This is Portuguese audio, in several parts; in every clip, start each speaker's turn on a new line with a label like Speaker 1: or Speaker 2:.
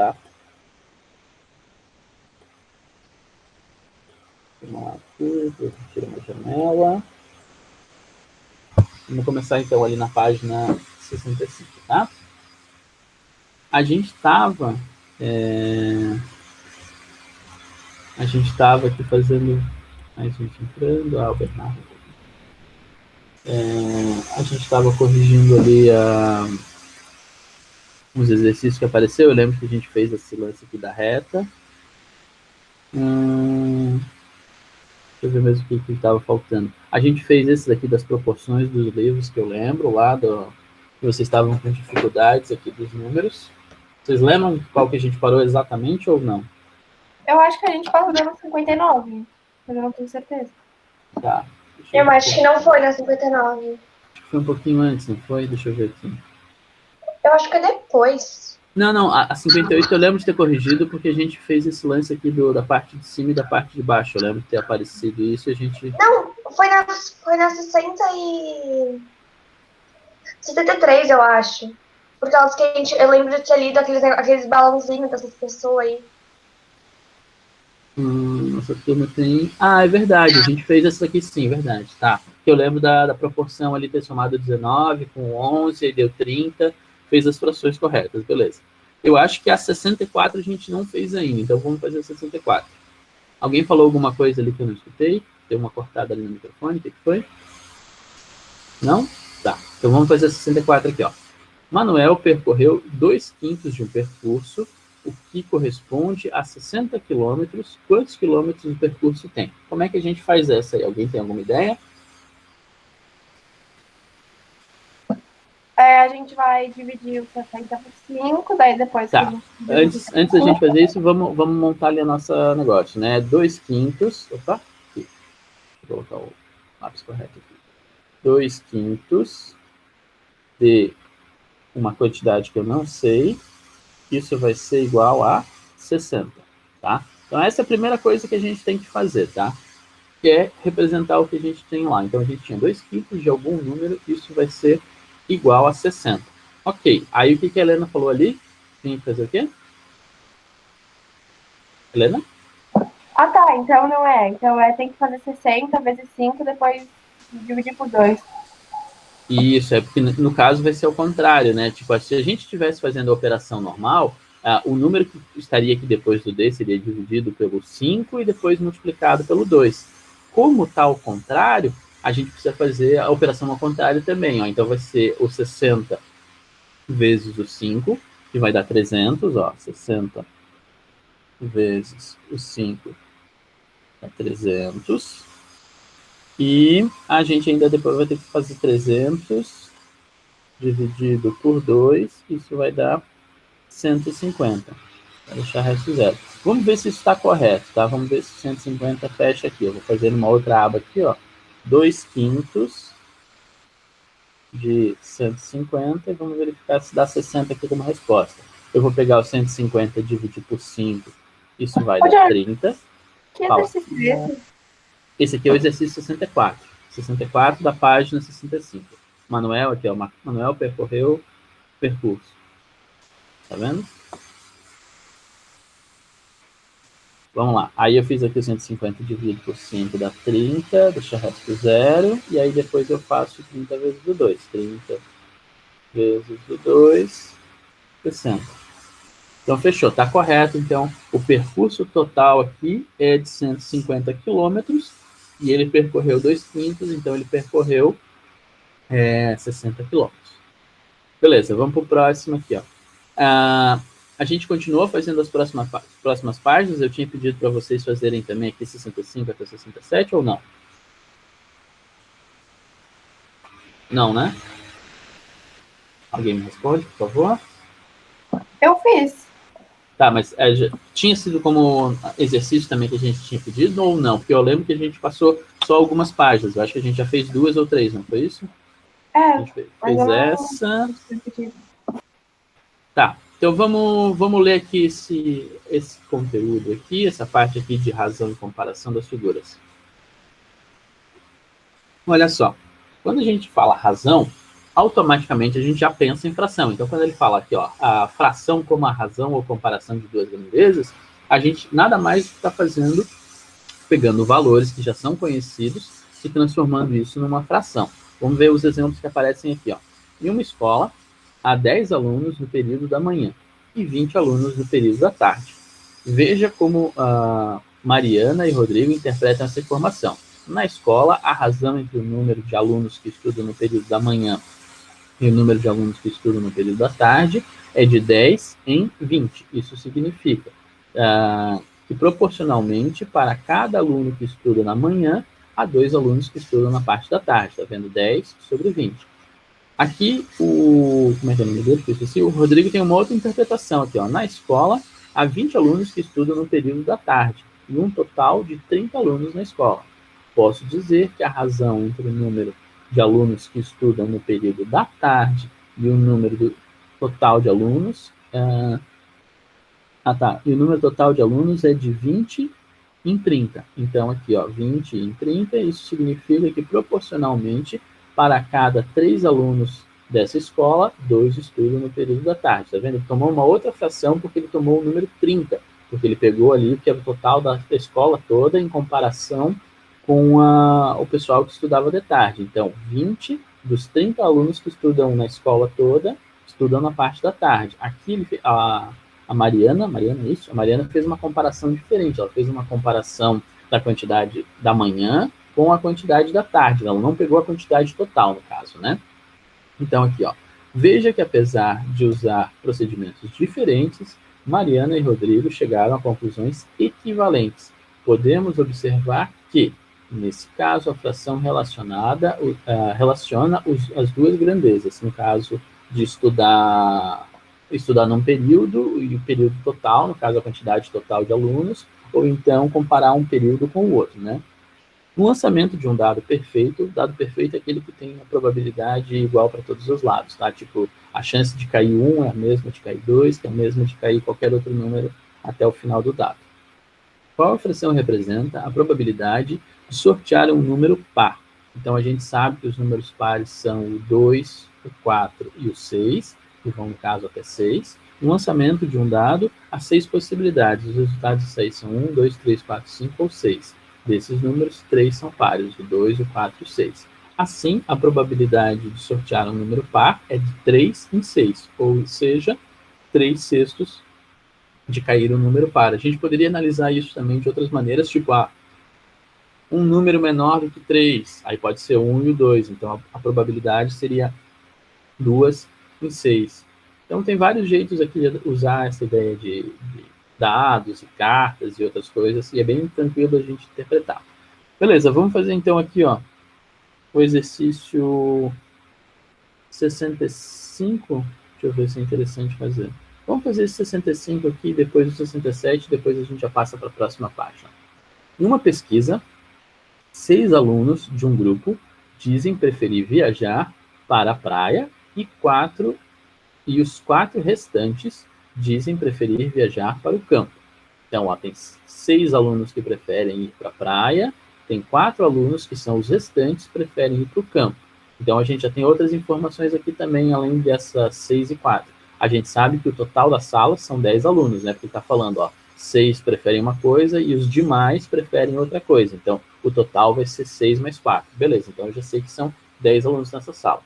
Speaker 1: tá? Vamos lá aqui, tira uma janela. Vamos começar, então, ali na página 65, tá? A gente estava aqui fazendo... Mais gente entrando, o Bernardo. A gente estava corrigindo ali uns exercícios que apareceu. Eu lembro que a gente fez esse lance aqui da reta. Deixa eu ver mesmo o que estava faltando. A gente fez esse daqui das proporções dos livros, que eu lembro lá, que vocês estavam com dificuldades aqui dos números. Vocês lembram qual que a gente parou exatamente ou não?
Speaker 2: Eu acho que a gente parou no 59, mas eu não tenho certeza.
Speaker 1: Tá.
Speaker 3: Eu acho que não foi na 59.
Speaker 1: Acho que foi um pouquinho antes, não foi? Deixa eu ver aqui.
Speaker 3: Eu acho que é depois.
Speaker 1: Não, a 58 eu lembro de ter corrigido, porque a gente fez esse lance aqui da parte de cima e da parte de baixo. Eu lembro de ter aparecido isso e a gente...
Speaker 3: Não, foi na 73, eu acho. Por causa que eu lembro de ter lido aqueles balãozinhos dessas pessoas aí.
Speaker 1: Nossa turma tem... Ah, é verdade, a gente fez essa aqui sim, verdade. Tá. Eu lembro da proporção ali ter somado 19 com 11, aí deu 30, fez as frações corretas, beleza. Eu acho que a 64 a gente não fez ainda, então vamos fazer a 64. Alguém falou alguma coisa ali que eu não escutei? Deu uma cortada ali no microfone, o que foi? Não? Tá, então vamos fazer a 64 aqui, ó. Manuel percorreu 2/5 de um percurso, o que corresponde a 60 quilômetros. Quantos quilômetros o percurso tem? Como é que a gente faz essa aí? Alguém tem alguma ideia?
Speaker 2: A gente vai dividir o 60 por 5, daí depois...
Speaker 1: Tá, antes da gente fazer isso, vamos montar ali o nosso negócio, né? 2/5, opa, aqui. Vou colocar o lápis correto aqui. 2/5 de uma quantidade que eu não sei, isso vai ser igual a 60, tá? Então, essa é a primeira coisa que a gente tem que fazer, tá? Que é representar o que a gente tem lá. Então, a gente tinha 2/5 de algum número, isso vai ser igual a 60. Ok, aí o que a Helena falou ali? Tem que fazer o quê? Helena?
Speaker 2: Ah, tá, então não é. Então tem que fazer 60 vezes 5, depois dividir por 2.
Speaker 1: Isso, é porque no caso vai ser o contrário, né? Tipo, se a gente estivesse fazendo a operação normal, o número que estaria aqui depois do D seria dividido pelo 5 e depois multiplicado pelo 2. Como está ao contrário, a gente precisa fazer a operação ao contrário também, ó. Então vai ser o 60 vezes o 5, que vai dar 300, ó. 60 vezes o 5 dá 300. E a gente ainda depois vai ter que fazer 300 dividido por 2, isso vai dar 150. Vou deixar o resto zero. Vamos ver se isso está correto, tá? Vamos ver se 150 fecha aqui. Eu vou fazer numa outra aba aqui, ó. 2/5 de 150 e vamos verificar se dá 60 aqui como resposta. Eu vou pegar o 150 e dividir por 5, isso vai dar 30.
Speaker 2: Que exercício é esse?
Speaker 1: Esse aqui é o exercício 64. 64 da página 65. Manuel, aqui, ó. Manuel percorreu percurso. Tá vendo? Vamos lá. Aí eu fiz aqui o 150 dividido por 5 dá 30, deixa o resto zero, e aí depois eu faço 30 vezes o 2. 30 vezes o 2, 60. Então, fechou. Tá correto. Então, o percurso total aqui é de 150 quilômetros, e ele percorreu 2/5, então ele percorreu 60 quilômetros. Beleza, vamos para o próximo aqui, ó. A gente continua fazendo as próximas páginas. Eu tinha pedido para vocês fazerem também aqui 65 até 67 ou não? Não, né? Alguém me responde, por favor?
Speaker 2: Eu fiz.
Speaker 1: Tá, mas tinha sido como exercício também que a gente tinha pedido ou não? Porque eu lembro que a gente passou só algumas páginas. Eu acho que a gente já fez 2 ou 3, não foi isso? A gente fez essa. Tá, então vamos ler aqui esse conteúdo aqui, essa parte aqui de razão e comparação das figuras. Olha só, quando a gente fala razão, automaticamente a gente já pensa em fração. Então, quando ele fala aqui, ó, a fração como a razão ou comparação de duas grandezas, a gente nada mais está fazendo, pegando valores que já são conhecidos e transformando isso numa fração. Vamos ver os exemplos que aparecem aqui, ó. Em uma escola, há 10 alunos no período da manhã e 20 alunos no período da tarde. Veja como Mariana e Rodrigo interpretam essa informação. Na escola, a razão entre o número de alunos que estudam no período da manhã e o número de alunos que estudam no período da tarde é de 10 em 20. Isso significa que, proporcionalmente, para cada aluno que estuda na manhã, há 2 alunos que estudam na parte da tarde. Está vendo? 10 sobre 20. Aqui, como é que é o nome dele? O Rodrigo tem uma outra interpretação aqui, ó. Na escola, há 20 alunos que estudam no período da tarde e um total de 30 alunos na escola. Posso dizer que a razão entre o número de alunos que estudam no período da tarde e o número total de alunos... E o número total de alunos é de 20 em 30. Então, aqui, ó, 20 em 30, isso significa que, proporcionalmente, para cada 3 alunos dessa escola, 2 estudam no período da tarde. Tá vendo? Ele tomou uma outra fração porque ele tomou o número 30, porque ele pegou ali o que era o total da escola toda em comparação com o pessoal que estudava de tarde. Então, 20 dos 30 alunos que estudam na escola toda, estudam na parte da tarde. Aqui, a Mariana fez uma comparação diferente. Ela fez uma comparação da quantidade da manhã com a quantidade da tarde. Ela não pegou a quantidade total, no caso, né? Então, aqui, ó. Veja que, apesar de usar procedimentos diferentes, Mariana e Rodrigo chegaram a conclusões equivalentes. Podemos observar que, nesse caso, a fração relaciona as duas grandezas. No caso de estudar num período e o período total, no caso, a quantidade total de alunos, ou então comparar um período com o outro, né? No lançamento de um dado perfeito é aquele que tem a probabilidade igual para todos os lados, tá? Tipo, a chance de cair 1 é a mesma de cair 2, que é a mesma de cair qualquer outro número até o final do dado. Qual a fração representa a probabilidade de sortear um número par? Então, a gente sabe que os números pares são o 2, o 4 e o 6, que vão, no caso, até 6. No lançamento de um dado, há 6 possibilidades. Os resultados de 6 são 1, 2, 3, 4, 5 ou 6. Desses números, 3 são pares, o 2, o 4 e o 6. Assim, a probabilidade de sortear um número par é de 3 em 6, ou seja, 3/6 de cair um número par. A gente poderia analisar isso também de outras maneiras, tipo, um número menor do que 3, aí pode ser 1 e o 2, então a probabilidade seria 2 em 6. Então, tem vários jeitos aqui de usar essa ideia de dados e cartas e outras coisas, e é bem tranquilo a gente interpretar. Beleza, vamos fazer então aqui, ó, o exercício 65. Deixa eu ver se é interessante fazer. Vamos fazer esse 65 aqui, depois o 67, depois a gente já passa para a próxima página. Em uma pesquisa, 6 alunos de um grupo dizem preferir viajar para a praia e os 4 restantes dizem preferir viajar para o campo. Então, ó, tem 6 alunos que preferem ir para a praia, tem 4 alunos que são os restantes que preferem ir para o campo. Então, a gente já tem outras informações aqui também, além dessas 6 e 4. A gente sabe que o total da sala são 10 alunos, né? Porque está falando, ó, 6 preferem uma coisa e os demais preferem outra coisa. Então, o total vai ser 6 mais 4. Beleza, então eu já sei que são 10 alunos nessa sala.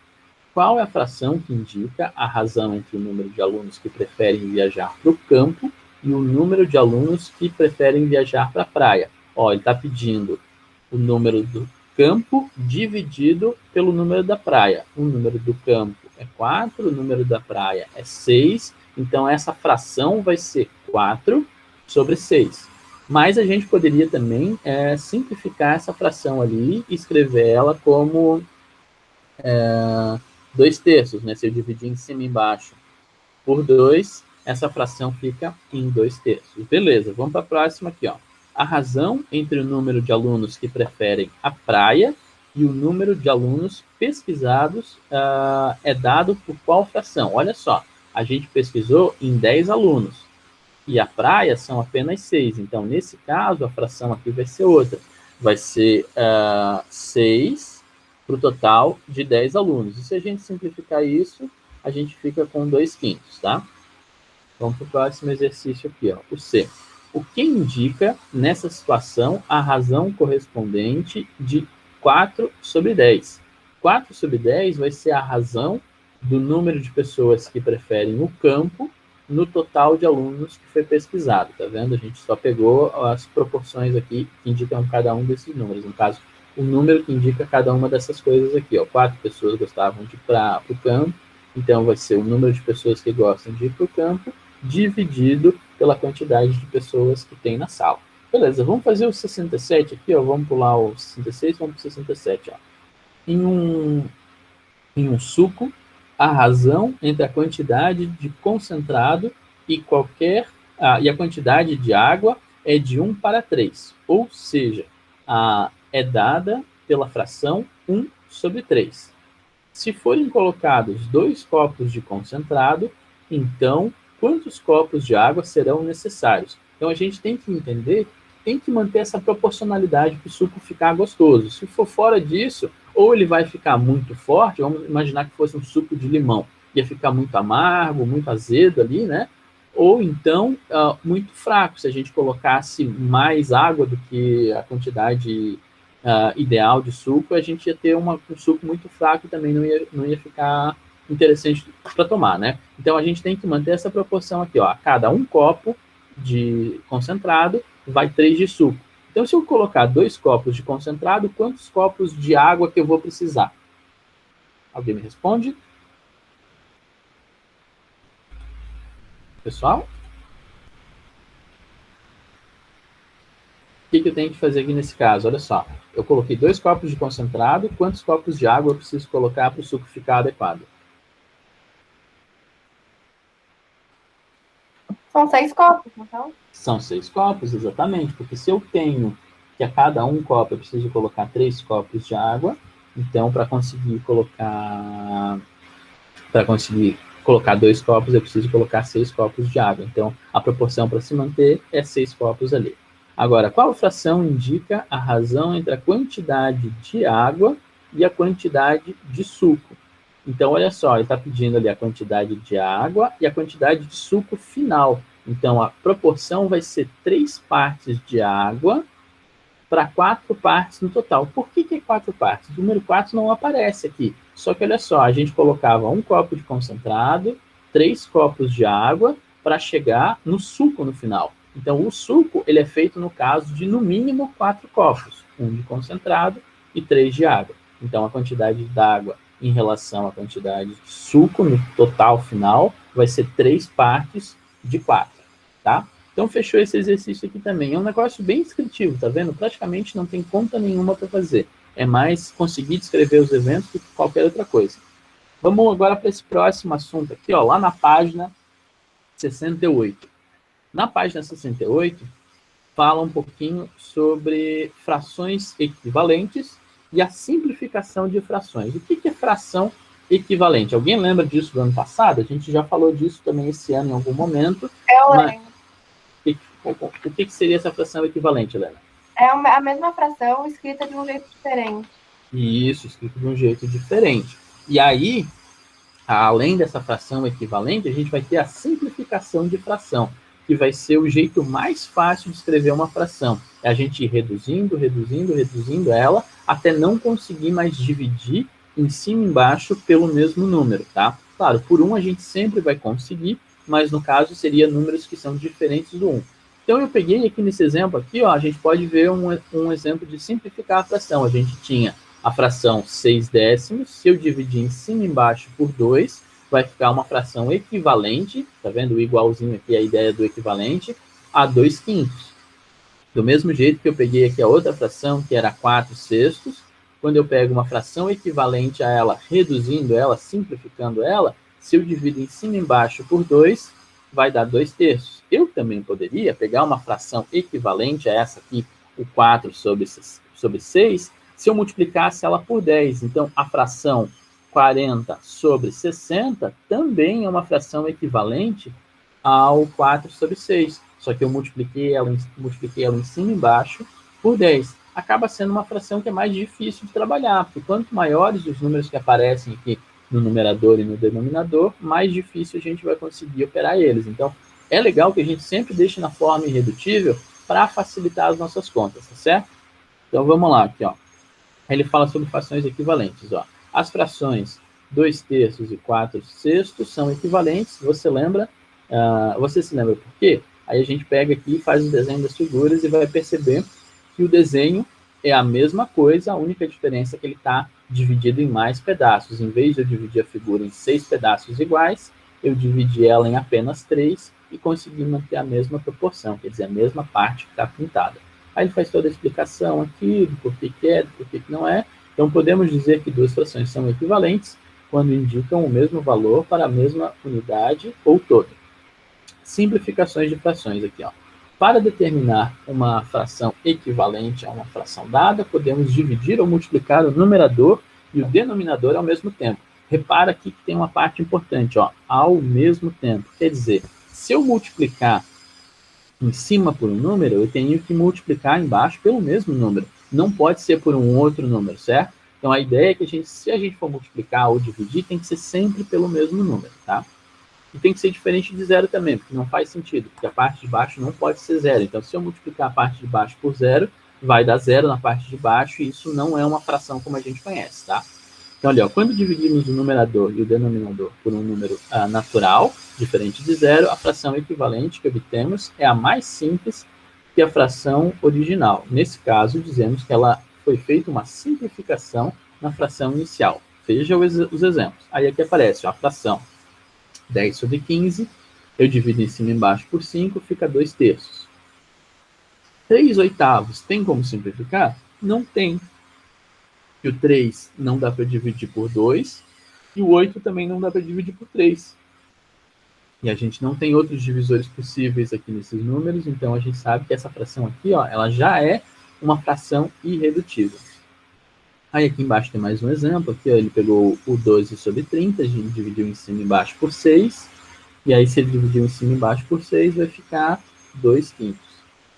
Speaker 1: Qual é a fração que indica a razão entre o número de alunos que preferem viajar para o campo e o número de alunos que preferem viajar para a praia? Ó, ele está pedindo o número do campo dividido pelo número da praia. O número do campo é 4, o número da praia é 6, então essa fração vai ser 4 sobre 6. Mas a gente poderia também simplificar essa fração ali e escrever ela como 2/3, né? Se eu dividir em cima e embaixo por 2, essa fração fica em 2/3. Beleza, vamos para a próxima aqui, ó. A razão entre o número de alunos que preferem a praia e o número de alunos pesquisados é dado por qual fração? Olha só, a gente pesquisou em 10 alunos e a praia são apenas 6. Então, nesse caso, a fração aqui vai ser outra. Vai ser 6 para o total de 10 alunos. E se a gente simplificar isso, a gente fica com 2/5, tá? Vamos para o próximo exercício aqui, ó, o C. O que indica, nessa situação, a razão correspondente de 4/10? 4/10 vai ser a razão do número de pessoas que preferem o campo no total de alunos que foi pesquisado, tá vendo? A gente só pegou as proporções aqui que indicam cada um desses números. No caso, o número que indica cada uma dessas coisas aqui, ó. 4 pessoas gostavam de ir para o campo, então vai ser o número de pessoas que gostam de ir para o campo dividido pela quantidade de pessoas que tem na sala. Beleza, vamos fazer o 67 aqui, ó. Vamos pular o 66, vamos para o 67, ó. Em um suco, a razão entre a quantidade de concentrado e a quantidade de água é de 1/3, ou seja, é dada pela fração 1/3. Se forem colocados 2 copos de concentrado, então quantos copos de água serão necessários? Então a gente tem que entender, tem que manter essa proporcionalidade para o suco ficar gostoso. Se for fora disso, ou ele vai ficar muito forte, vamos imaginar que fosse um suco de limão, ia ficar muito amargo, muito azedo ali, né? Ou então muito fraco, se a gente colocasse mais água do que a quantidade ideal de suco, a gente ia ter um suco muito fraco e também não ia ficar interessante para tomar, né? Então a gente tem que manter essa proporção aqui, ó. A cada 1 copo de concentrado, vai 3 de suco. Então, se eu colocar 2 copos de concentrado, quantos copos de água que eu vou precisar? Alguém me responde? Pessoal? O que eu tenho que fazer aqui nesse caso? Olha só, eu coloquei 2 copos de concentrado, quantos copos de água eu preciso colocar para o suco ficar adequado?
Speaker 2: São 6 copos, então?
Speaker 1: São 6 copos, exatamente, porque se eu tenho que a cada 1 copo eu preciso colocar 3 copos de água, então para conseguir colocar 2 copos, eu preciso colocar 6 copos de água. Então, a proporção para se manter é 6 copos ali. Agora, qual fração indica a razão entre a quantidade de água e a quantidade de suco? Então, olha só, ele está pedindo ali a quantidade de água e a quantidade de suco final. Então, a proporção vai ser 3 partes de água para 4 partes no total. Por que 4 partes? O número 4 não aparece aqui. Só que, olha só, a gente colocava 1 copo de concentrado, 3 copos de água, para chegar no suco no final. Então, o suco ele é feito, no caso, de, no mínimo, 4 copos. 1 de concentrado e 3 de água. Então, a quantidade d'água em relação à quantidade de suco no total final vai ser 3 partes de 4, tá? Então, fechou esse exercício aqui também. É um negócio bem descritivo, tá vendo? Praticamente não tem conta nenhuma para fazer. É mais conseguir descrever os eventos do que qualquer outra coisa. Vamos agora para esse próximo assunto aqui, ó, lá na página 68. Na página 68, fala um pouquinho sobre frações equivalentes e a simplificação de frações. O que é fração equivalente? Alguém lembra disso do ano passado? A gente já falou disso também esse ano em algum momento.
Speaker 2: Eu lembro.
Speaker 1: O que seria essa fração equivalente, Helena?
Speaker 2: É a mesma fração escrita de um jeito diferente.
Speaker 1: Isso, escrito de um jeito diferente. E aí, além dessa fração equivalente, a gente vai ter a simplificação de fração, que vai ser o jeito mais fácil de escrever uma fração. É a gente ir reduzindo, reduzindo, reduzindo ela, até não conseguir mais dividir em cima e embaixo pelo mesmo número, tá? Claro, por 1 a gente sempre vai conseguir, mas no caso seria números que são diferentes do 1. Então eu peguei aqui nesse exemplo aqui, ó, a gente pode ver um exemplo de simplificar a fração. A gente tinha a fração 6/10, se eu dividir em cima e embaixo por 2, vai ficar uma fração equivalente, tá vendo o igualzinho aqui, a ideia do equivalente, a 2/5. Do mesmo jeito que eu peguei aqui a outra fração, que era 4/6, quando eu pego uma fração equivalente a ela, reduzindo ela, simplificando ela, se eu divido em cima e embaixo por 2, vai dar 2/3. Eu também poderia pegar uma fração equivalente a essa aqui, o 4/6, se eu multiplicasse ela por 10. Então, a fração 40/60 também é uma fração equivalente ao 4/6. Só que eu multipliquei ela em cima e embaixo por 10. acaba sendo uma fração que é mais difícil de trabalhar, porque quanto maiores os números que aparecem aqui no numerador e no denominador, mais difícil a gente vai conseguir operar eles. Então, é legal que a gente sempre deixe na forma irredutível para facilitar as nossas contas, tá certo? Então, vamos lá, aqui, ó. Ele fala sobre frações equivalentes, ó. As frações 2/3 e 4/6 são equivalentes, você lembra? Você se lembra por quê? Aí a gente pega aqui e faz o desenho das figuras e vai perceber que o desenho é a mesma coisa, a única diferença é que ele está dividido em mais pedaços. Em vez de eu dividir a figura em 6 pedaços iguais, eu dividi ela em apenas 3 e consegui manter a mesma proporção, quer dizer, a mesma parte que está pintada. Aí ele faz toda a explicação aqui do porquê que é, do porquê que não é. Então, podemos dizer que duas frações são equivalentes quando indicam o mesmo valor para a mesma unidade ou todo. Simplificações de frações aqui, ó. Para determinar uma fração equivalente a uma fração dada, podemos dividir ou multiplicar o numerador e o denominador ao mesmo tempo. Repara aqui que tem uma parte importante, ó, ao mesmo tempo. Quer dizer, se eu multiplicar em cima por um número, eu tenho que multiplicar embaixo pelo mesmo número. Não pode ser por um outro número, certo? Então, a ideia é que se a gente for multiplicar ou dividir, tem que ser sempre pelo mesmo número, tá? E tem que ser diferente de zero também, porque não faz sentido, porque a parte de baixo não pode ser zero. Então, se eu multiplicar a parte de baixo por zero, vai dar zero na parte de baixo, e isso não é uma fração como a gente conhece, tá? Então, olha, ó, quando dividimos o numerador e o denominador por um número natural, diferente de zero, a fração equivalente que obtemos é a mais simples que a fração original. Nesse caso, dizemos que ela foi feita uma simplificação na fração inicial. Veja os exemplos. Aí aqui aparece ó, a fração 10/15, eu divido em cima e embaixo por 5, fica 2/3. 3/8 tem como simplificar? Não tem. E o 3 não dá para dividir por 2, e o 8 também não dá para dividir por 3. E a gente não tem outros divisores possíveis aqui nesses números, então a gente sabe que essa fração aqui, ó, ela já é uma fração irredutível. Aí aqui embaixo tem mais um exemplo, aqui ó, ele pegou o 12/30, a gente dividiu em cima e embaixo por 6, e aí se ele dividiu em cima e embaixo por 6, vai ficar 2/5.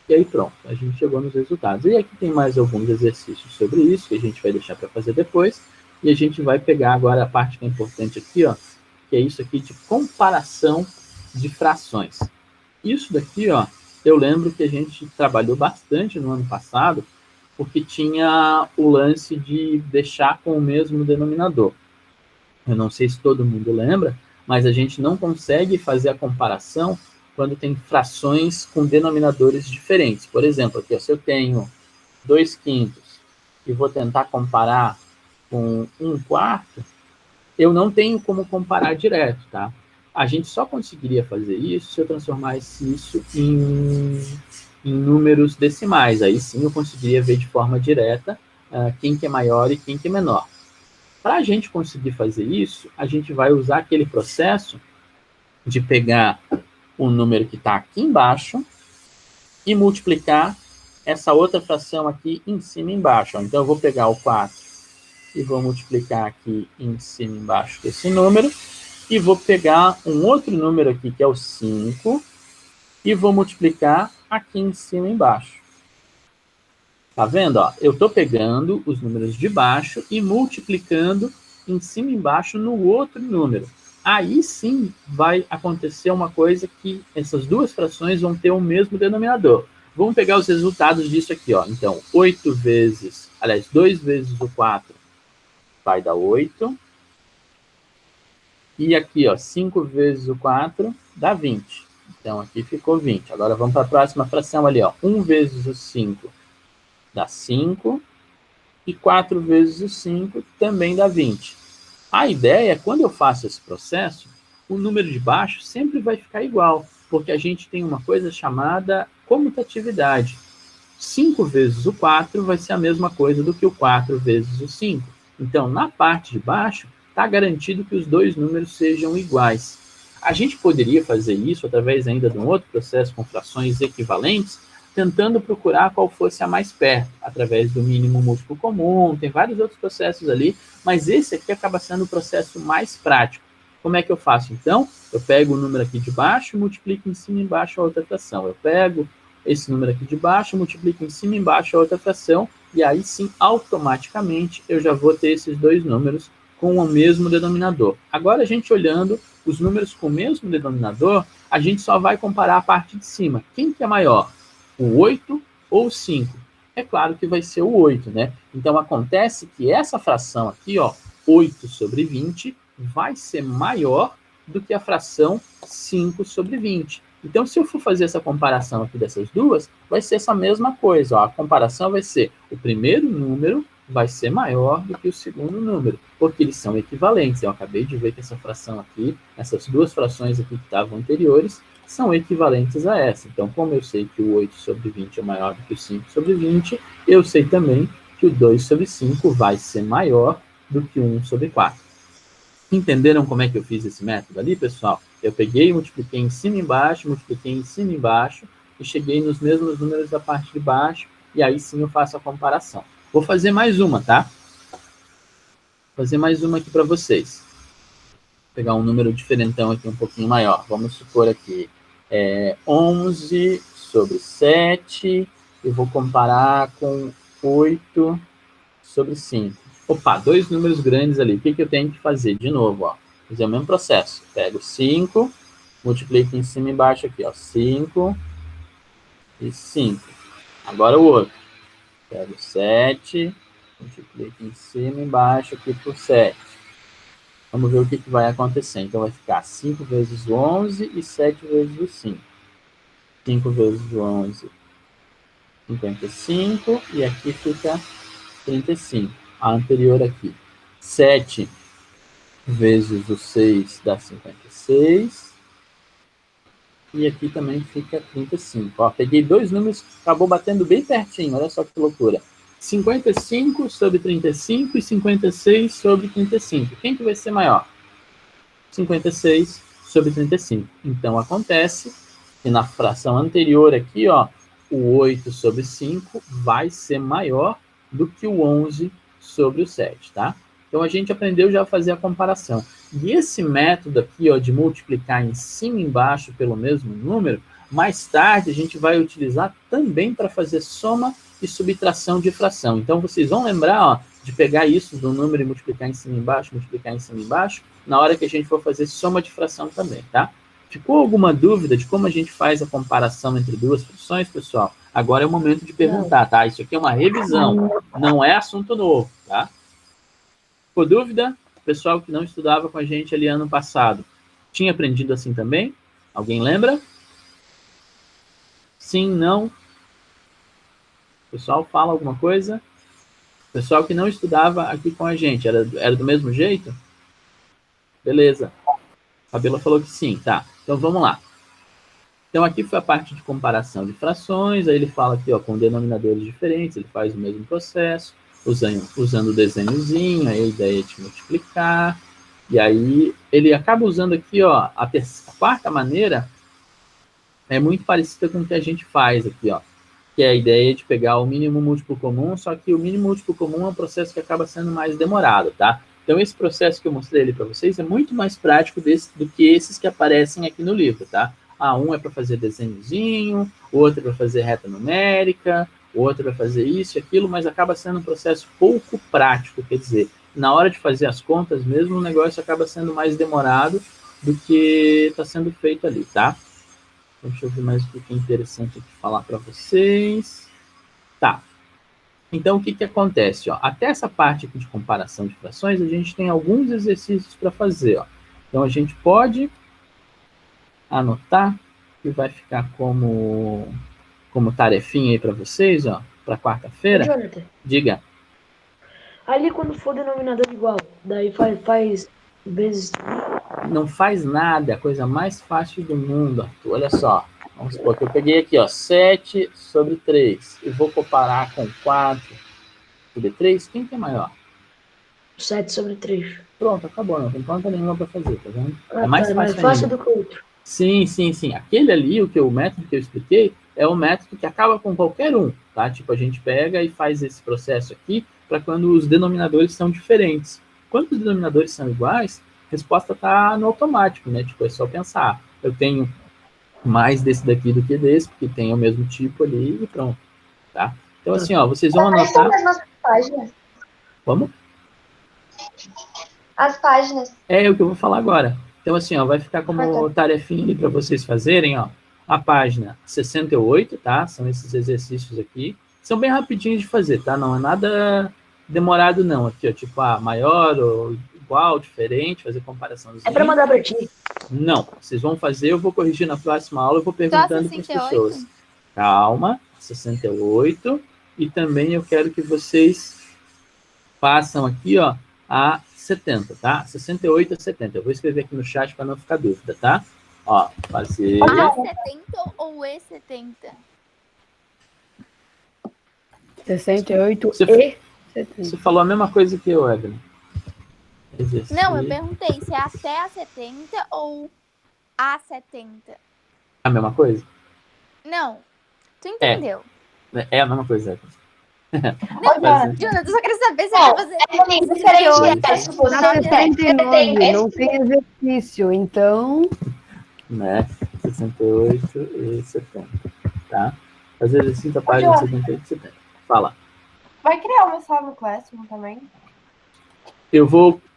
Speaker 1: E aí pronto, a gente chegou nos resultados. E aqui tem mais alguns exercícios sobre isso, que a gente vai deixar para fazer depois, e a gente vai pegar agora a parte que é importante aqui, ó, que é isso aqui de comparação de frações. Isso daqui, ó, eu lembro que a gente trabalhou bastante no ano passado, porque tinha o lance de deixar com o mesmo denominador. Eu não sei se todo mundo lembra, mas a gente não consegue fazer a comparação quando tem frações com denominadores diferentes. Por exemplo, aqui, ó, se eu tenho 2/5 e vou tentar comparar com 1/4, eu não tenho como comparar direto, tá? A gente só conseguiria fazer isso se eu transformasse isso em números decimais. Aí sim eu conseguiria ver de forma direta quem que é maior e quem que é menor. Para a gente conseguir fazer isso, a gente vai usar aquele processo de pegar o número que está aqui embaixo e multiplicar essa outra fração aqui em cima e embaixo. Então, eu vou pegar o 4 e vou multiplicar aqui em cima e embaixo desse número, e vou pegar um outro número aqui, que é o 5, e vou multiplicar aqui em cima e embaixo. Tá vendo? Ó, eu estou pegando os números de baixo e multiplicando em cima e embaixo no outro número. Aí sim vai acontecer uma coisa que essas duas frações vão ter o mesmo denominador. Vamos pegar os resultados disso aqui, ó. Então, 2 vezes o 4 vai dar 8. E aqui, ó, 5 vezes o 4 dá 20. Então, aqui ficou 20. Agora, vamos para a próxima fração ali, ó. 1 vezes o 5 dá 5. E 4 vezes o 5 também dá 20. A ideia é, quando eu faço esse processo, o número de baixo sempre vai ficar igual, porque a gente tem uma coisa chamada comutatividade. 5 vezes o 4 vai ser a mesma coisa do que o 4 vezes o 5. Então, na parte de baixo, está garantido que os dois números sejam iguais. A gente poderia fazer isso através ainda de um outro processo com frações equivalentes, tentando procurar qual fosse a mais perto, através do mínimo múltiplo comum, tem vários outros processos ali, mas esse aqui acaba sendo o processo mais prático. Como é que eu faço, então? Eu pego o número aqui de baixo e multiplico em cima e embaixo a outra fração. Eu pego esse número aqui de baixo, multiplico em cima e embaixo a outra fração, e aí sim, automaticamente, eu já vou ter esses dois números com o mesmo denominador. Agora, a gente olhando os números com o mesmo denominador, a gente só vai comparar a parte de cima. Quem que é maior? O 8 ou o 5? É claro que vai ser o 8, né? Então, acontece que essa fração aqui, ó, 8 sobre 20, vai ser maior do que a fração 5 sobre 20. Então, se eu for fazer essa comparação aqui dessas duas, vai ser essa mesma coisa. Ó. A comparação vai ser o primeiro número vai ser maior do que o segundo número, porque eles são equivalentes. Eu acabei de ver que essa fração aqui, essas duas frações aqui que estavam anteriores, são equivalentes a essa. Então, como eu sei que o 8 sobre 20 é maior do que o 5 sobre 20, eu sei também que o 2 sobre 5 vai ser maior do que o 1 sobre 4. Entenderam como é que eu fiz esse método ali, pessoal? Eu peguei, multipliquei em cima e embaixo, multipliquei em cima e embaixo, e cheguei nos mesmos números da parte de baixo, e aí sim eu faço a comparação. Vou fazer mais uma, tá? Vou fazer mais uma aqui para vocês. Vou pegar um número diferentão aqui, um pouquinho maior. Vamos supor aqui 11 sobre 7, e vou comparar com 8 sobre 5. Opa, dois números grandes ali. O que eu tenho que fazer? De novo, ó. Fazer o mesmo processo. Pego 5, multiplico em cima e embaixo aqui, ó. 5 e 5. Agora o outro. Pego 7, multiplico em cima e embaixo aqui por 7. Vamos ver o que vai acontecer. Então, vai ficar 5 vezes o 11 e 7 vezes o 5. 5 vezes o 11, 55. E aqui fica 35. A anterior aqui. 7 vezes o 6 dá 56. E aqui também fica 35. Ó, peguei dois números que acabou batendo bem pertinho. Olha só que loucura. 55 sobre 35 e 56 sobre 35. Quem que vai ser maior? 56 sobre 35. Então, acontece que na fração anterior aqui, ó, o 8 sobre 5 vai ser maior do que o 11 sobre o 7, tá? Então, a gente aprendeu já a fazer a comparação. E esse método aqui, ó, de multiplicar em cima e embaixo pelo mesmo número, mais tarde a gente vai utilizar também para fazer soma e subtração de fração. Então, vocês vão lembrar, ó, de pegar isso do número e multiplicar em cima e embaixo, multiplicar em cima e embaixo, na hora que a gente for fazer soma de fração também, tá? Ficou alguma dúvida de como a gente faz a comparação entre duas frações, pessoal? Agora é o momento de perguntar, tá? Isso aqui é uma revisão, não é assunto novo, tá? Ficou dúvida? O pessoal que não estudava com a gente ali ano passado, tinha aprendido assim também? Alguém lembra? Sim, não? O pessoal fala alguma coisa? O pessoal que não estudava aqui com a gente, era do mesmo jeito? Beleza. A Bela falou que sim, tá. Então, vamos lá. Então, aqui foi a parte de comparação de frações, aí ele fala aqui, ó, com denominadores diferentes, ele faz o mesmo processo, usando o desenhozinho, aí a ideia é de multiplicar, e aí ele acaba usando aqui, ó, a quarta maneira é muito parecida com o que a gente faz aqui, ó, que é a ideia de pegar o mínimo múltiplo comum, só que o mínimo múltiplo comum é um processo que acaba sendo mais demorado, tá? Então, esse processo que eu mostrei ali para vocês é muito mais prático do que esses que aparecem aqui no livro, tá? Um é para fazer desenhozinho, outro é para fazer reta numérica, outro é para fazer isso e aquilo, mas acaba sendo um processo pouco prático, quer dizer, na hora de fazer as contas mesmo, o negócio acaba sendo mais demorado do que está sendo feito ali, tá? Deixa eu ver mais o que é interessante aqui falar para vocês. Tá. Então, o que acontece? Ó? Até essa parte aqui de comparação de frações, a gente tem alguns exercícios para fazer. Ó. Então, a gente pode anotar, que vai ficar como tarefinha aí para vocês, ó, para quarta-feira.
Speaker 4: Jonathan,
Speaker 1: Diga.
Speaker 4: ali quando for denominador igual, daí faz vezes...
Speaker 1: Não faz nada, é a coisa mais fácil do mundo, Arthur. Olha só. Vamos supor que eu peguei aqui, ó, 7 sobre 3. E vou comparar com 4 sobre 3. Quem que é maior?
Speaker 4: 7 sobre 3.
Speaker 1: Pronto, acabou. Não tem conta nenhuma para fazer, tá vendo? É mais
Speaker 4: mais
Speaker 1: fácil
Speaker 4: fácil
Speaker 1: ainda.
Speaker 4: do que o outro.
Speaker 1: Sim. Aquele ali, o método que eu expliquei, é o método que acaba com qualquer um, tá? Tipo, a gente pega e faz esse processo aqui para quando os denominadores são diferentes. Quando os denominadores são iguais, a resposta está no automático, né? Tipo, é só pensar. Eu tenho mais desse daqui do que desse, porque tem o mesmo tipo ali e pronto, tá? Então, assim, ó, vocês vão
Speaker 3: Quais são
Speaker 1: anotar...
Speaker 3: as nossas páginas?
Speaker 1: Vamos?
Speaker 3: As páginas.
Speaker 1: É o que eu vou falar agora. Então, assim, ó, vai ficar
Speaker 3: Ah,
Speaker 1: como
Speaker 3: tá.
Speaker 1: tarefinha ali para vocês fazerem, ó, a página 68, tá? São esses exercícios aqui. São bem rapidinhos de fazer, tá? Não é nada demorado, não. Aqui, ó, tipo, maior ou igual, diferente, fazer
Speaker 4: É pra
Speaker 1: comparaçãozinha.
Speaker 4: mandar pra ti.
Speaker 1: Não, vocês vão fazer, eu vou corrigir na próxima aula, eu vou
Speaker 5: Só
Speaker 1: perguntando para as
Speaker 5: 68?
Speaker 1: pessoas. Calma, 68. E também eu quero que vocês façam aqui, ó, a 70, tá? 68 a 70. Eu vou escrever aqui no chat para não ficar dúvida, tá? Ó, fazer...
Speaker 5: A70 ou E70?
Speaker 4: 68
Speaker 1: Você-
Speaker 4: e 70.
Speaker 1: Você falou a mesma coisa que eu, Evelyn. Exercício.
Speaker 5: Não, eu perguntei se é até a 70 ou A70.
Speaker 1: A mesma coisa?
Speaker 5: Não, tu entendeu.
Speaker 1: É a mesma coisa, Evelyn.
Speaker 2: Ô, Jonathan,
Speaker 5: Jonathan, eu só quero saber se
Speaker 3: Não,
Speaker 5: vai fazer...
Speaker 3: Evelyn, diferente é, tipo,
Speaker 4: Na
Speaker 3: só
Speaker 4: 69 não tem exercício, então...
Speaker 1: Né? 68 e 70, tá? Fazer exercício da página 78 e 70. Fala.
Speaker 2: vai criar uma sala no Classroom também?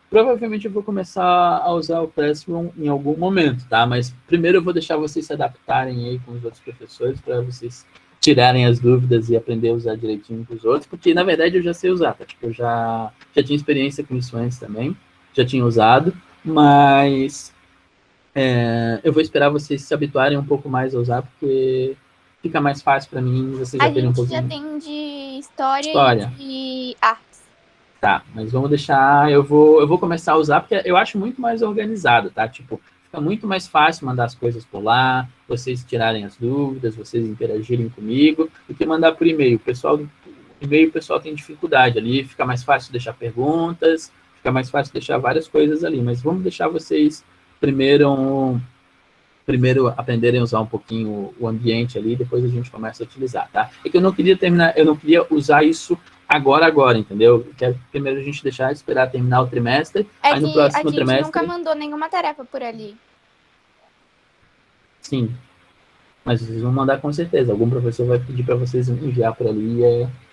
Speaker 1: Provavelmente eu vou começar a usar o Classroom em algum momento, tá? Mas primeiro eu vou deixar vocês se adaptarem aí com os outros professores para vocês tirarem as dúvidas e aprender a usar direitinho com os outros, porque na verdade eu já sei usar, tá? Tipo, eu já tinha experiência com isso antes também, já tinha usado, mas eu vou esperar vocês se habituarem um pouco mais a usar, porque fica mais fácil para mim, vocês
Speaker 5: A
Speaker 1: já terem um
Speaker 5: gente
Speaker 1: pouquinho...
Speaker 5: já tem de história
Speaker 1: História.
Speaker 5: e de artes.
Speaker 1: Tá, mas vamos deixar, eu vou começar a usar, porque eu acho muito mais organizado, tá? Tipo, fica muito mais fácil mandar as coisas por lá, vocês tirarem as dúvidas, vocês interagirem comigo, do que mandar por e-mail. O pessoal tem dificuldade ali, fica mais fácil deixar perguntas, fica mais fácil deixar várias coisas ali, mas vamos deixar vocês primeiro aprenderem a usar um pouquinho o ambiente ali, depois a gente começa a utilizar, tá? É que eu não queria usar isso agora, entendeu? Eu quero primeiro a gente esperar terminar o trimestre,
Speaker 5: É
Speaker 1: aí no
Speaker 5: que a
Speaker 1: próximo
Speaker 5: gente
Speaker 1: trimestre...
Speaker 5: nunca mandou nenhuma tarefa por ali.
Speaker 1: Sim, mas vocês vão mandar com certeza, algum professor vai pedir para vocês enviar por ali,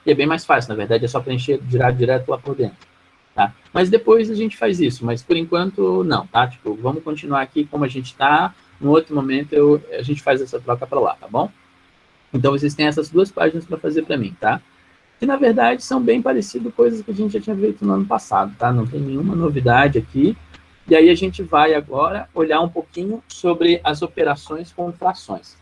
Speaker 1: e é bem mais fácil, na verdade, é só preencher direto lá por dentro, tá? Mas depois a gente faz isso, mas por enquanto não, tá? Tipo, vamos continuar aqui como a gente tá, no outro momento a gente faz essa troca para lá, tá bom? Então vocês têm essas duas páginas para fazer para mim, tá? Que na verdade são bem parecidas coisas que a gente já tinha feito no ano passado, tá? Não tem nenhuma novidade aqui. E aí a gente vai agora olhar um pouquinho sobre as operações com frações.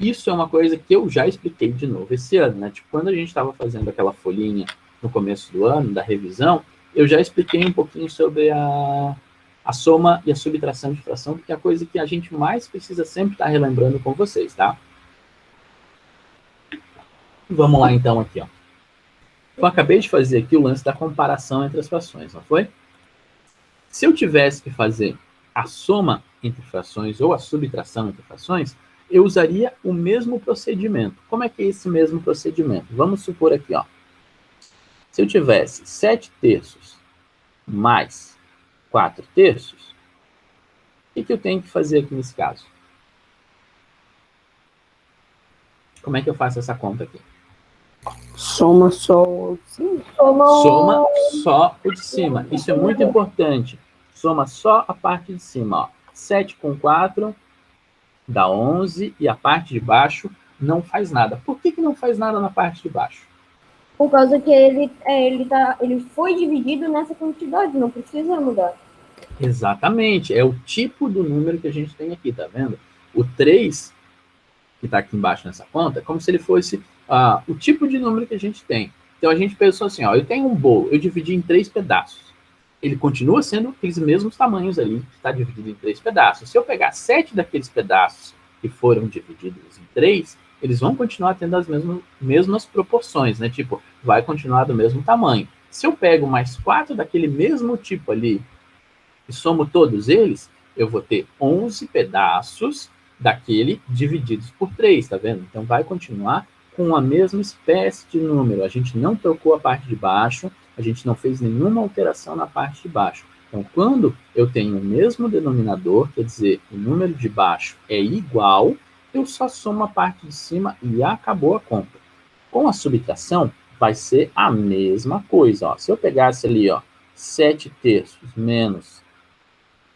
Speaker 1: Isso é uma coisa que eu já expliquei de novo esse ano, né? Tipo, quando a gente estava fazendo aquela folhinha no começo do ano, da revisão, eu já expliquei um pouquinho sobre a soma e a subtração de fração, porque é a coisa que a gente mais precisa sempre estar relembrando com vocês, tá? Vamos lá, então, aqui, ó. Eu acabei de fazer aqui o lance da comparação entre as frações, não foi? Se eu tivesse que fazer a soma entre frações ou a subtração entre frações, eu usaria o mesmo procedimento. Como é que é esse mesmo procedimento? Vamos supor aqui, ó. Se eu tivesse 7/3 mais 4/3, o que eu tenho que fazer aqui nesse caso? Como é que eu faço essa conta aqui?
Speaker 4: Soma só o de cima.
Speaker 1: Soma só o de cima. Isso é muito importante. Soma só a parte de cima, ó. 7 com 4 dá 11 e a parte de baixo não faz nada. Por que não faz nada na parte de baixo?
Speaker 6: Por causa que ele foi dividido nessa quantidade, não precisa mudar.
Speaker 1: Exatamente. É o tipo do número que a gente tem aqui, tá vendo? O 3, que está aqui embaixo nessa conta, é como se ele fosse o tipo de número que a gente tem. Então a gente pensou assim, ó, eu tenho um bolo, eu dividi em 3 pedaços. Ele continua sendo aqueles mesmos tamanhos ali, que está dividido em 3 pedaços. Se eu pegar 7 daqueles pedaços que foram divididos em 3, eles vão continuar tendo as mesmas proporções, né? Tipo, vai continuar do mesmo tamanho. Se eu pego mais 4 daquele mesmo tipo ali e somo todos eles, eu vou ter 11 pedaços daquele divididos por 3, tá vendo? Então vai continuar com a mesma espécie de número. A gente não trocou a parte de baixo, a gente não fez nenhuma alteração na parte de baixo. Então, quando eu tenho o mesmo denominador, quer dizer, o número de baixo é igual, eu só somo a parte de cima e acabou a conta. Com a subtração, vai ser a mesma coisa. Ó. Se eu pegasse ali, ó, 7 terços menos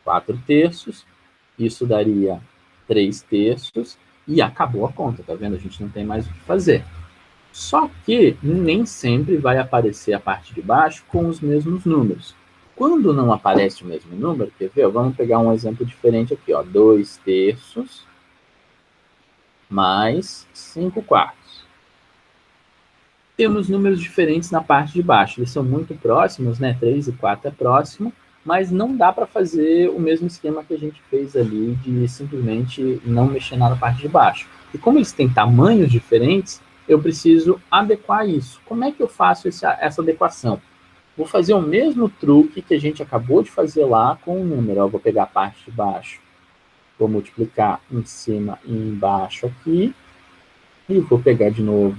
Speaker 1: 4 terços, isso daria 3 terços e acabou a conta, tá vendo? A gente não tem mais o que fazer. Só que nem sempre vai aparecer a parte de baixo com os mesmos números. Quando não aparece o mesmo número, quer ver? Vamos pegar um exemplo diferente aqui, ó. 2 terços mais 5 quartos. Temos números diferentes na parte de baixo. Eles são muito próximos, né? 3 e 4 é próximo, mas não dá para fazer o mesmo esquema que a gente fez ali de simplesmente não mexer na parte de baixo. E como eles têm tamanhos diferentes, eu preciso adequar isso. Como é que eu faço essa adequação? Vou fazer o mesmo truque que a gente acabou de fazer lá com o número. Eu vou pegar a parte de baixo, vou multiplicar em cima e embaixo aqui, e vou pegar de novo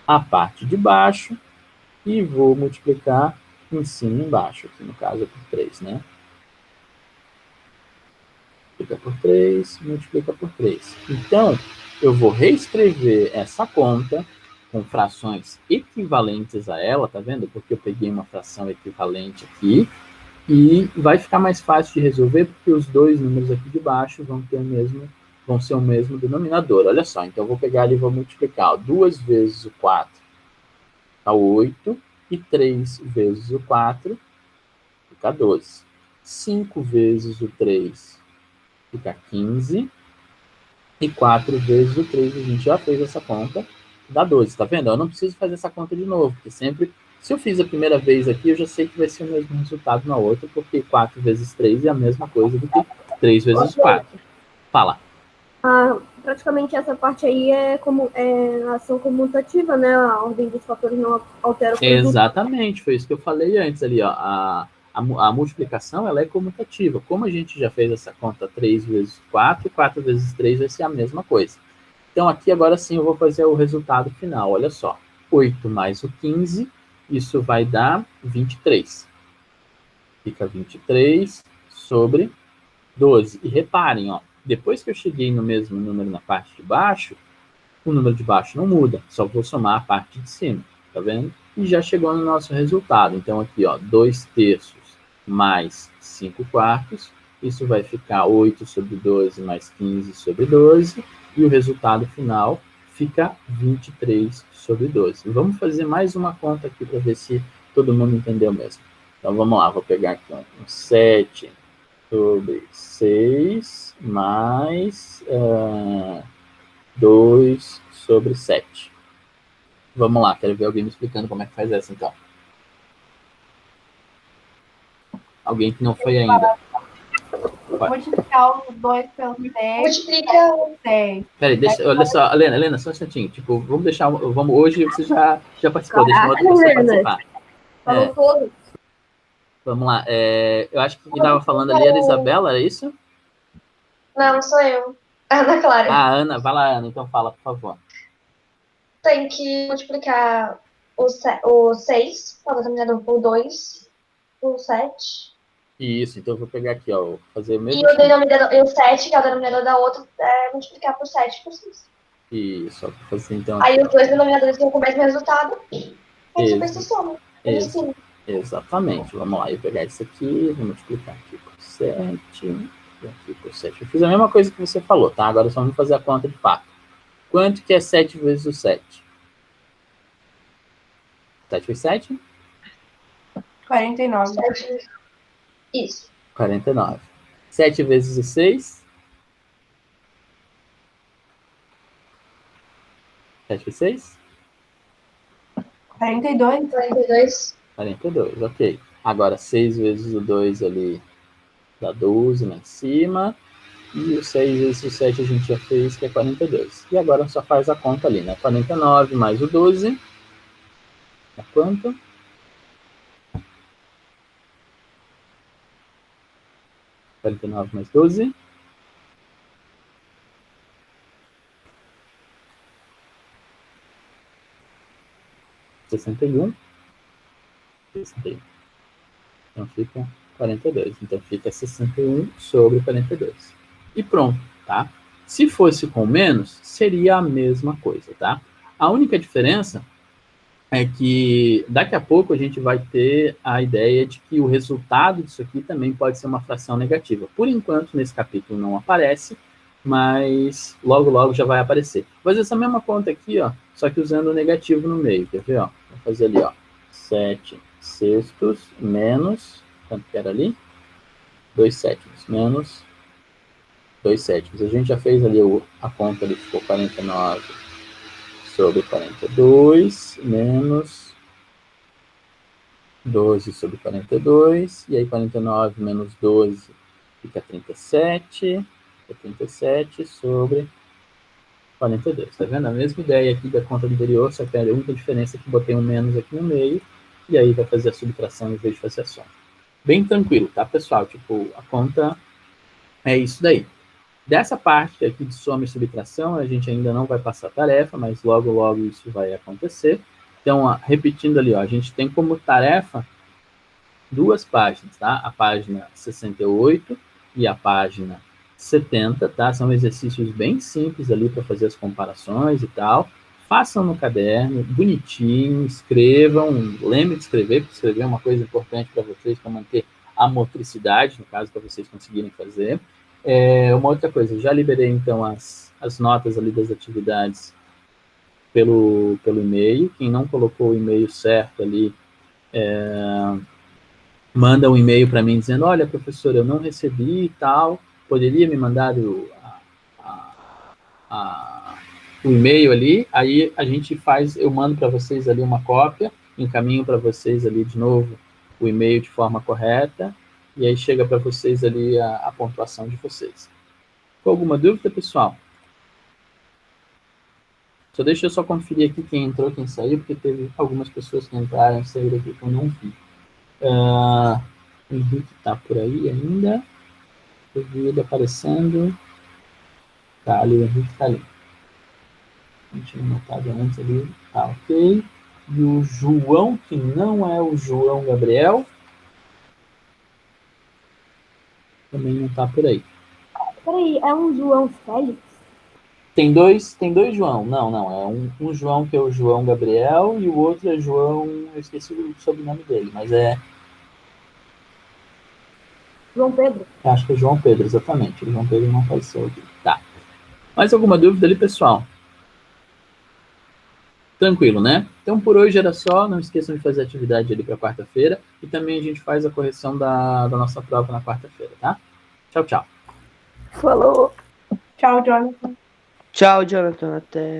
Speaker 1: a parte de baixo e vou multiplicar em cima e embaixo, aqui no caso é por 3, né? Multiplica por 3, multiplica por 3. Então, eu vou reescrever essa conta com frações equivalentes a ela, tá vendo? Porque eu peguei uma fração equivalente aqui, e vai ficar mais fácil de resolver, porque os dois números aqui de baixo vão ser o mesmo denominador. Olha só, então eu vou pegar ali e vou multiplicar. 2 vezes o 4 dá 8, e 3 vezes o 4 fica 12. 5 vezes o 3 fica 15, e 4 vezes o 3, a gente já fez essa conta, dá 12, tá vendo? Eu não preciso fazer essa conta de novo, porque sempre, se eu fiz a primeira vez aqui, eu já sei que vai ser o mesmo resultado na outra, porque 4 vezes 3 é a mesma coisa do que 3 vezes 4. Fala.
Speaker 6: Praticamente essa parte aí é ação comutativa, né? A ordem dos fatores não altera o produto.
Speaker 1: Exatamente, foi isso que eu falei antes ali, ó. A multiplicação, ela é comutativa. Como a gente já fez essa conta 3 vezes 4, 4 vezes 3 vai ser a mesma coisa. Então, aqui agora sim eu vou fazer o resultado final. Olha só, 8 mais o 15, isso vai dar 23. Fica 23 sobre 12. E reparem, ó, depois que eu cheguei no mesmo número na parte de baixo, o número de baixo não muda, só vou somar a parte de cima, tá vendo? E já chegou no nosso resultado. Então, aqui, ó, 2 terços mais 5 quartos, isso vai ficar 8 sobre 12 mais 15 sobre 12, e o resultado final fica 23 sobre 12. Vamos fazer mais uma conta aqui para ver se todo mundo entendeu mesmo. Então, vamos lá, vou pegar aqui um 7 sobre 6 mais 2 sobre 7. Vamos lá, quero ver alguém me explicando como é que faz essa, então. Alguém que não foi ainda.
Speaker 2: Multiplicar os 2 pelo 6.
Speaker 3: Multiplica.
Speaker 2: 6.
Speaker 1: Peraí, olha só, Helena, só um instantinho. Tipo, vamos deixar. Hoje você já participou, deixa uma outra pessoa participar.
Speaker 6: Falou todos.
Speaker 1: Vamos lá. Eu acho que quem estava falando ali era a Isabela, era isso?
Speaker 3: Não, sou eu. Ana Clara.
Speaker 1: Ana, vai lá, Ana, então fala, por favor.
Speaker 3: Tem que multiplicar o 6, o denominador por 2, o 7.
Speaker 1: Isso, então eu vou pegar aqui, ó, vou fazer o mesmo.
Speaker 3: E o denominador, e o 7, que é o denominador da outra, multiplicar por 7 por 6.
Speaker 1: Isso, vou fazer então.
Speaker 3: Aí os dois denominadores têm o mesmo resultado. Aí depois você soma.
Speaker 1: Exatamente. Vamos lá, eu vou pegar isso aqui, vou multiplicar aqui por 7, e aqui por 7. Eu fiz a mesma coisa que você falou, tá? Agora só vamos fazer a conta de fato. Quanto que é 7 vezes o 7? 7 vezes 7?
Speaker 2: 49.
Speaker 3: Isso.
Speaker 1: 49. 7 vezes o 6? 7 vezes 6?
Speaker 2: 42.
Speaker 3: 42.
Speaker 1: 42, ok. Agora 6 vezes o 2 ali dá 12 lá em cima. E o 6 vezes o 7 a gente já fez, que é 42. E agora só faz a conta ali, né? 49 mais o 12. Dá quanto? 49 mais 12. 61. 61. Então fica 42. Então, fica 61 sobre 42. E pronto, tá? Se fosse com menos, seria a mesma coisa, tá? A única diferença é que daqui a pouco a gente vai ter a ideia de que o resultado disso aqui também pode ser uma fração negativa. Por enquanto, nesse capítulo não aparece, mas logo, logo já vai aparecer. Vou fazer essa mesma conta aqui, ó, só que usando o negativo no meio, quer ver? Ó? Vou fazer ali, ó, 7 sextos menos, quanto que era ali? 2 sétimos, menos 2 sétimos. A gente já fez ali a conta, ali ficou 49 sobre 42, menos 12 sobre 42, e aí 49 menos 12 fica 37, é 37 sobre 42. Tá vendo? A mesma ideia aqui da conta anterior, só que a única diferença é que botei um menos aqui no meio, e aí vai fazer a subtração em vez de fazer a soma. Bem tranquilo, tá, pessoal? Tipo, a conta é isso daí. Dessa parte aqui de soma e subtração, a gente ainda não vai passar a tarefa, mas logo, logo isso vai acontecer. Então, ó, repetindo ali, ó, a gente tem como tarefa 2 páginas, tá? A página 68 e a página 70, tá? São exercícios bem simples ali para fazer as comparações e tal. Façam no caderno, bonitinho, escrevam, lembrem de escrever, porque escrever é uma coisa importante para vocês, para manter a motricidade, no caso, para vocês conseguirem fazer. Uma outra coisa, já liberei, então, as notas ali das atividades pelo e-mail. Quem não colocou o e-mail certo ali, manda um e-mail para mim dizendo, olha, professor, eu não recebi e tal, poderia me mandar o e-mail ali, aí a gente faz, eu mando para vocês ali uma cópia, encaminho para vocês ali de novo o e-mail de forma correta, e aí chega para vocês ali a pontuação de vocês. Com alguma dúvida, pessoal? Deixa eu só conferir aqui quem entrou, quem saiu, porque teve algumas pessoas que entraram e saíram aqui que eu não vi. O Henrique está por aí ainda. Eu vi ele aparecendo. Tá, ali, o Henrique está ali. A gente tinha notado antes ali. Tá, ok. E o João, que não é o João Gabriel, também não está por aí.
Speaker 6: Peraí, é um João Félix?
Speaker 1: Tem dois João. Não. É um João que é o João Gabriel e o outro é João... Eu esqueci o sobrenome dele, mas é...
Speaker 6: João Pedro?
Speaker 1: Acho que é João Pedro, exatamente. O João Pedro não apareceu aqui. Tá. Mais alguma dúvida ali, pessoal? Tranquilo, né? Então, por hoje era só. Não esqueçam de fazer a atividade ali para quarta-feira. E também a gente faz a correção da nossa prova na quarta-feira, tá? Tchau, tchau.
Speaker 4: Falou.
Speaker 2: Tchau, Jonathan.
Speaker 4: Tchau, Jonathan. Até.